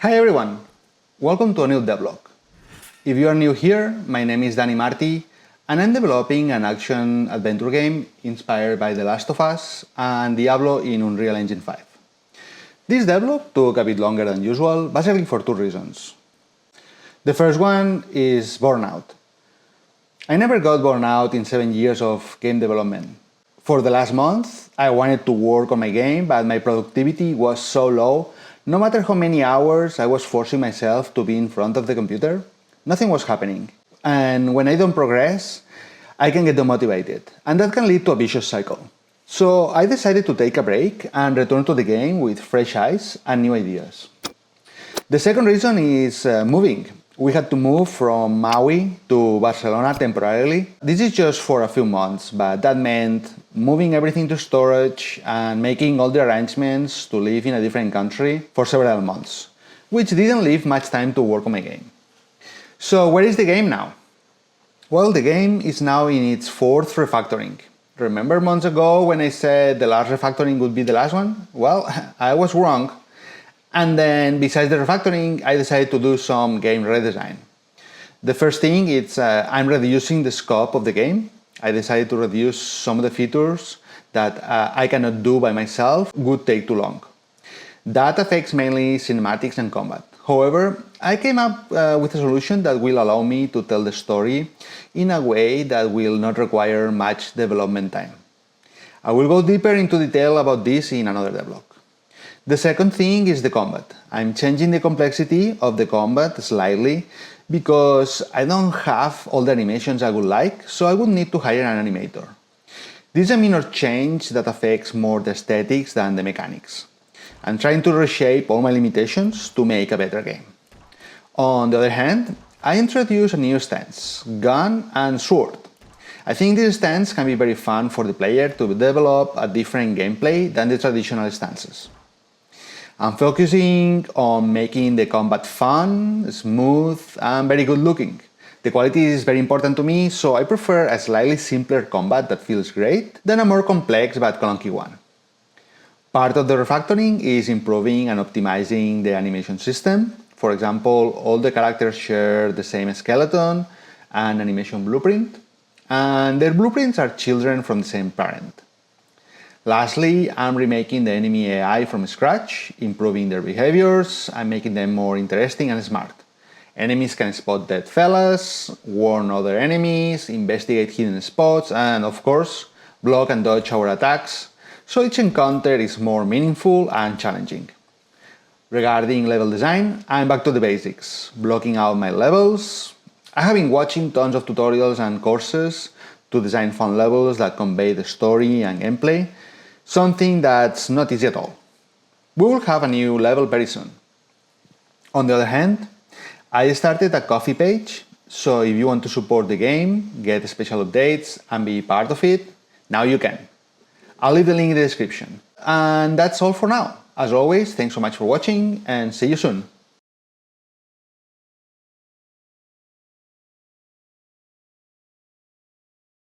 Hi everyone, welcome to a new Devlog. If you are new here, my name is Dani Marti and I'm developing an action-adventure game inspired by The Last of Us and Diablo in Unreal Engine 5. This devlog took a bit longer than usual, basically for two reasons. The first one is burnout. I never got burned out in 7 years of game development. For the last month, I wanted to work on my game, but my productivity was so low. No matter how many hours I was forcing myself to be in front of the computer, nothing was happening. And when I don't progress, I can get demotivated, and that can lead to a vicious cycle. So I decided to take a break and return to the game with fresh eyes and new ideas. The second reason is moving. We had to move from Maui to Barcelona temporarily. This is just for a few months, but that meant moving everything to storage and making all the arrangements to live in a different country for several months, which didn't leave much time to work on my game. So where is the game now? Well, the game is now in its fourth refactoring. Remember months ago when I said the last refactoring would be the last one? Well, I was wrong. And then, besides the refactoring, I decided to do some game redesign. The first thing is I'm reducing the scope of the game. I decided to reduce some of the features that I cannot do by myself, would take too long. That affects mainly cinematics and combat. However, I came up with a solution that will allow me to tell the story in a way that will not require much development time. I will go deeper into detail about this in another devlog. The second thing is the combat. I'm changing the complexity of the combat slightly because I don't have all the animations I would like, so I would need to hire an animator. This is a minor change that affects more the aesthetics than the mechanics. I'm trying to reshape all my limitations to make a better game. On the other hand, I introduced a new stance, gun and sword. I think this stance can be very fun for the player to develop a different gameplay than the traditional stances. I'm focusing on making the combat fun, smooth, and very good looking. The quality is very important to me, so I prefer a slightly simpler combat that feels great than a more complex but clunky one. Part of the refactoring is improving and optimizing the animation system. For example, all the characters share the same skeleton and animation blueprint, and their blueprints are children from the same parent. Lastly, I'm remaking the enemy AI from scratch, improving their behaviors and making them more interesting and smart. Enemies can spot dead fellas, warn other enemies, investigate hidden spots, and of course, block and dodge our attacks, so each encounter is more meaningful and challenging. Regarding level design, I'm back to the basics, blocking out my levels. I have been watching tons of tutorials and courses to design fun levels that convey the story and gameplay, something that's not easy at all. We will have a new level very soon. On the other hand, I started a Ko-fi page, so if you want to support the game, get special updates and be part of it, now you can. I'll leave the link in the description. And that's all for now. As always, thanks so much for watching and see you soon.